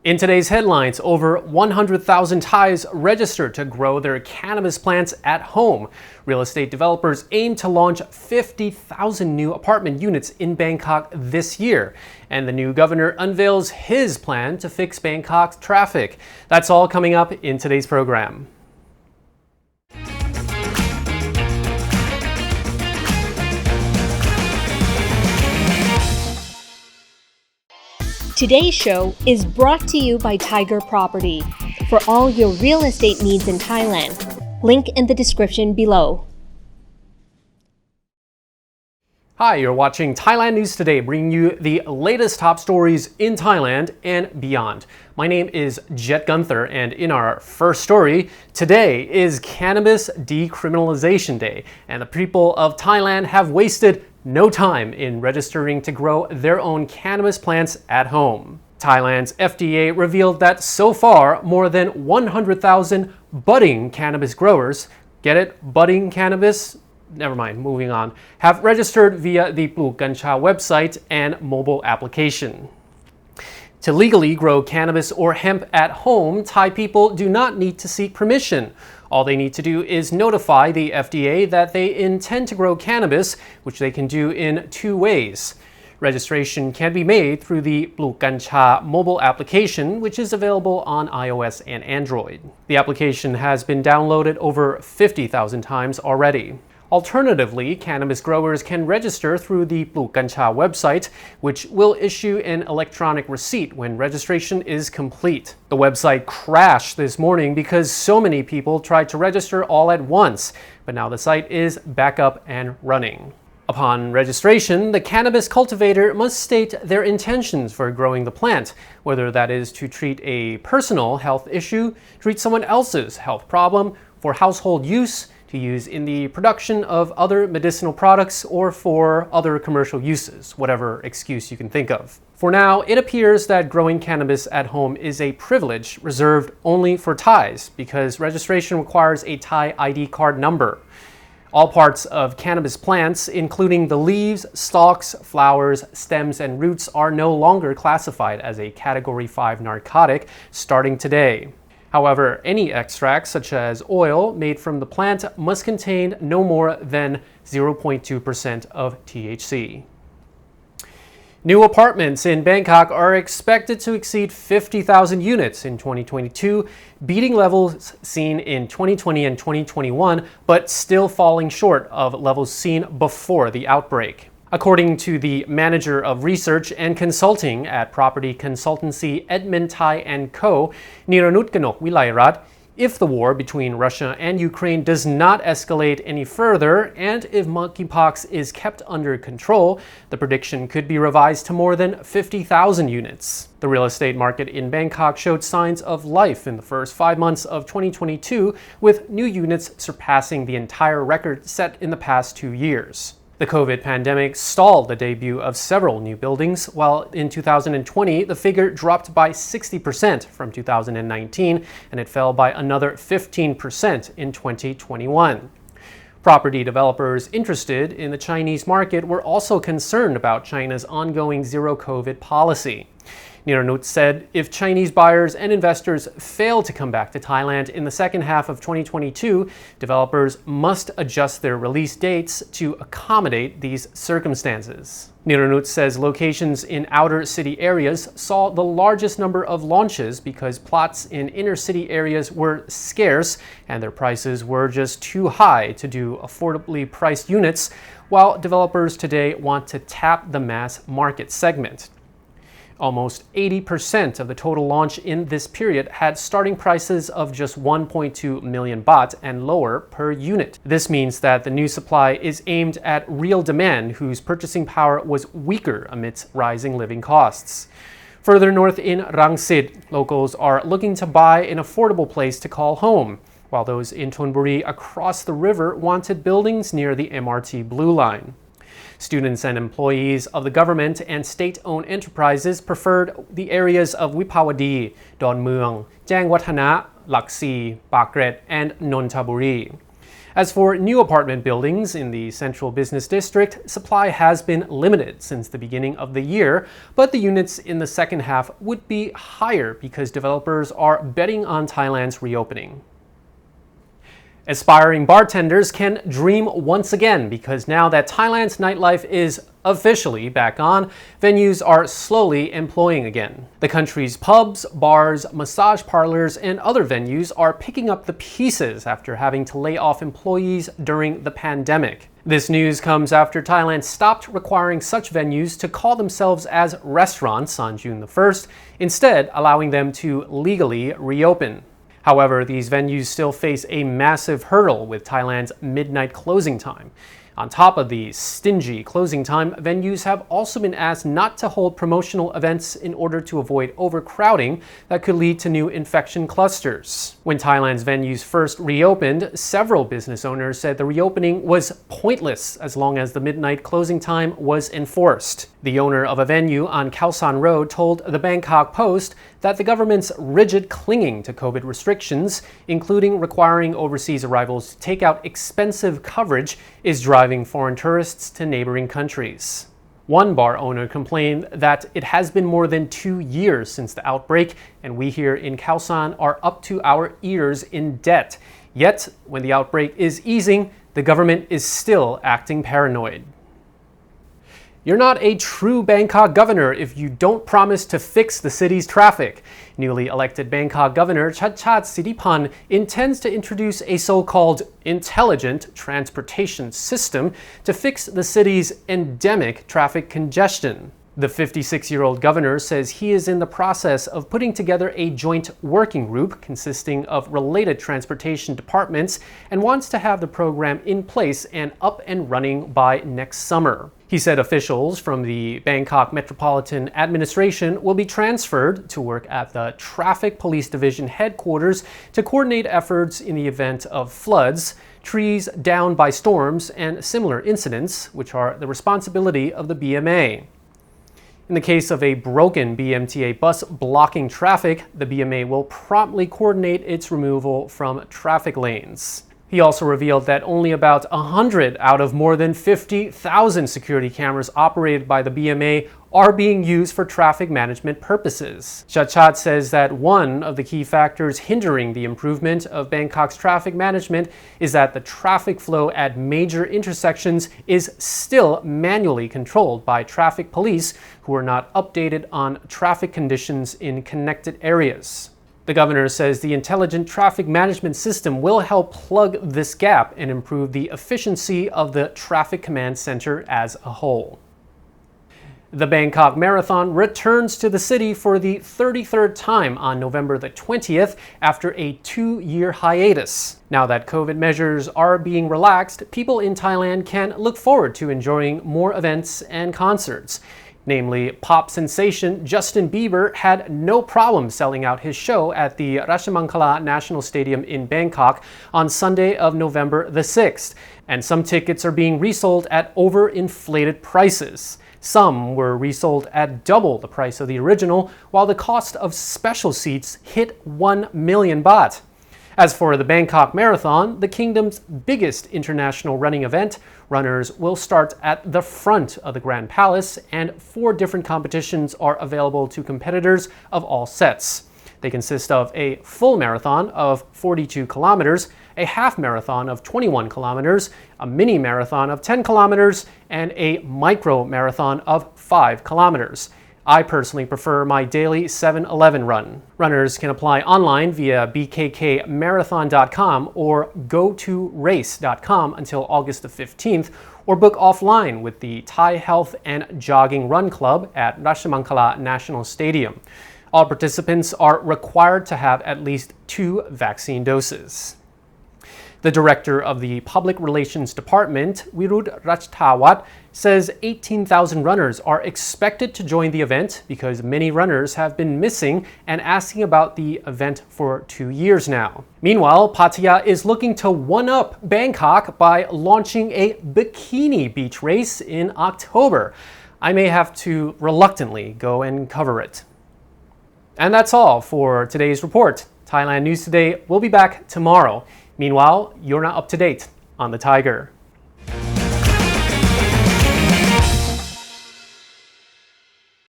In today's headlines, over 100,000 Thais registered to grow their cannabis plants at home. Real estate developers aim to launch 50,000 new apartment units in Bangkok this year. And the new governor unveils his plan to fix Bangkok's traffic. That's all coming up in today's program. Today's show is brought to you by Thaiger Property for all your real estate needs in Thailand. Link in the description below. Hi, you're watching Thailand News Today, bringing you the latest top stories in Thailand and beyond. My name is Jet Gunther, and in our first story, today is Cannabis Decriminalization Day, and the people of Thailand have wasted no time in registering to grow their own cannabis plants at home. Thailand's FDA revealed that so far, more than 100,000 budding cannabis growers, get it, budding cannabis? Never mind, moving on, have registered via the Plook Gansha website and mobile application. To legally grow cannabis or hemp at home, Thai people do not need to seek permission. All they need to do is notify the FDA that they intend to grow cannabis, which they can do in two ways. Registration can be made through the Plook Gansha mobile application, which is available on iOS and Android. The application has been downloaded over 50,000 times already. Alternatively, cannabis growers can register through the Plook Gansha website, which will issue an electronic receipt when registration is complete. The website crashed this morning because so many people tried to register all at once, but now the site is back up and running. Upon registration, the cannabis cultivator must state their intentions for growing the plant, whether that is to treat a personal health issue, treat someone else's health problem, for household use, to use in the production of other medicinal products, or for other commercial uses, whatever excuse you can think of. For now, it appears that growing cannabis at home is a privilege reserved only for Thais, because registration requires a Thai ID card number. All parts of cannabis plants, including the leaves, stalks, flowers, stems, and roots, are no longer classified as a Category 5 narcotic starting today. However, any extract, such as oil made from the plant, must contain no more than 0.2% of THC. New apartments in Bangkok are expected to exceed 50,000 units in 2022, beating levels seen in 2020 and 2021, but still falling short of levels seen before the outbreak. According to the manager of research and consulting at property consultancy Edmund Thai & Co., Niranut Ganok Wilairat, if the war between Russia and Ukraine does not escalate any further, and if monkeypox is kept under control, the prediction could be revised to more than 50,000 units. The real estate market in Bangkok showed signs of life in the first 5 months of 2022, with new units surpassing the entire record set in the past 2 years. The COVID pandemic stalled the debut of several new buildings, while in 2020 the figure dropped by 60% from 2019, and it fell by another 15% in 2021. Property developers interested in the Chinese market were also concerned about China's ongoing zero-COVID policy. Niranut said if Chinese buyers and investors fail to come back to Thailand in the second half of 2022, developers must adjust their release dates to accommodate these circumstances. Niranut says locations in outer city areas saw the largest number of launches because plots in inner city areas were scarce and their prices were just too high to do affordably priced units, while developers today want to tap the mass market segment. Almost 80% of the total launch in this period had starting prices of just 1.2 million baht and lower per unit. This means that the new supply is aimed at real demand whose purchasing power was weaker amidst rising living costs. Further north in Rangsit, locals are looking to buy an affordable place to call home, while those in Thonburi across the river wanted buildings near the MRT Blue Line. Students and employees of the government and state-owned enterprises preferred the areas of Vipawadi, Don Mueang, Jang Watthana, Laksi, Pakret, and Nonthaburi. As for new apartment buildings in the central business district, supply has been limited since the beginning of the year, but the units in the second half would be higher because developers are betting on Thailand's reopening. Aspiring bartenders can dream once again because now that Thailand's nightlife is officially back on, venues are slowly employing again. The country's pubs, bars, massage parlors, and other venues are picking up the pieces after having to lay off employees during the pandemic. This news comes after Thailand stopped requiring such venues to call themselves as restaurants on June the 1st, instead allowing them to legally reopen. However, these venues still face a massive hurdle with Thailand's midnight closing time. On top of the stingy closing time, venues have also been asked not to hold promotional events in order to avoid overcrowding that could lead to new infection clusters. When Thailand's venues first reopened, several business owners said the reopening was pointless as long as the midnight closing time was enforced. The owner of a venue on Khao San Road told the Bangkok Post that the government's rigid clinging to COVID restrictions, including requiring overseas arrivals to take out expensive coverage, is driving foreign tourists to neighboring countries. One bar owner complained that it has been more than 2 years since the outbreak, and we here in Khao San are up to our ears in debt. Yet, when the outbreak is easing, the government is still acting paranoid. You're not a true Bangkok governor if you don't promise to fix the city's traffic. Newly elected Bangkok Governor Chhatchhat Siripan intends to introduce a so-called intelligent transportation system to fix the city's endemic traffic congestion. The 56-year-old governor says he is in the process of putting together a joint working group consisting of related transportation departments and wants to have the program in place and up and running by next summer. He said officials from the Bangkok Metropolitan Administration will be transferred to work at the Traffic Police Division headquarters to coordinate efforts in the event of floods, trees downed by storms, and similar incidents, which are the responsibility of the BMA. In the case of a broken BMTA bus blocking traffic, the BMA will promptly coordinate its removal from traffic lanes. He also revealed that only about 100 out of more than 50,000 security cameras operated by the BMA are being used for traffic management purposes. Chhatchhat says that one of the key factors hindering the improvement of Bangkok's traffic management is that the traffic flow at major intersections is still manually controlled by traffic police who are not updated on traffic conditions in connected areas. The governor says the intelligent traffic management system will help plug this gap and improve the efficiency of the traffic command center as a whole. The Bangkok Marathon returns to the city for the 33rd time on November the 20th after a 2-year hiatus. Now that COVID measures are being relaxed, people in Thailand can look forward to enjoying more events and concerts. Namely, pop sensation Justin Bieber had no problem selling out his show at the Rashomangala National Stadium in Bangkok on Sunday of November the 6th, and some tickets are being resold at overinflated prices. Some were resold at double the price of the original, while the cost of special seats hit 1 million baht. As for the Bangkok Marathon, the kingdom's biggest international running event, runners will start at the front of the Grand Palace, and 4 different competitions are available to competitors of all sets. They consist of a full marathon of 42 kilometers, a half marathon of 21 kilometers, a mini marathon of 10 kilometers, and a micro marathon of 5 kilometers. I personally prefer my daily 7-11 run. Runners can apply online via bkkmarathon.com or go2race.com until August the 15th, or book offline with the Thai Health and Jogging Run Club at Rashomangala National Stadium. All participants are required to have at least 2 vaccine doses. The director of the Public Relations Department, Wirud Rajthawat, says 18,000 runners are expected to join the event because many runners have been missing and asking about the event for 2 years now. Meanwhile, Pattaya is looking to one-up Bangkok by launching a bikini beach race in October. I may have to reluctantly go and cover it. And that's all for today's report. Thailand News Today will be back tomorrow. Meanwhile, you're not up to date. on the Thaiger.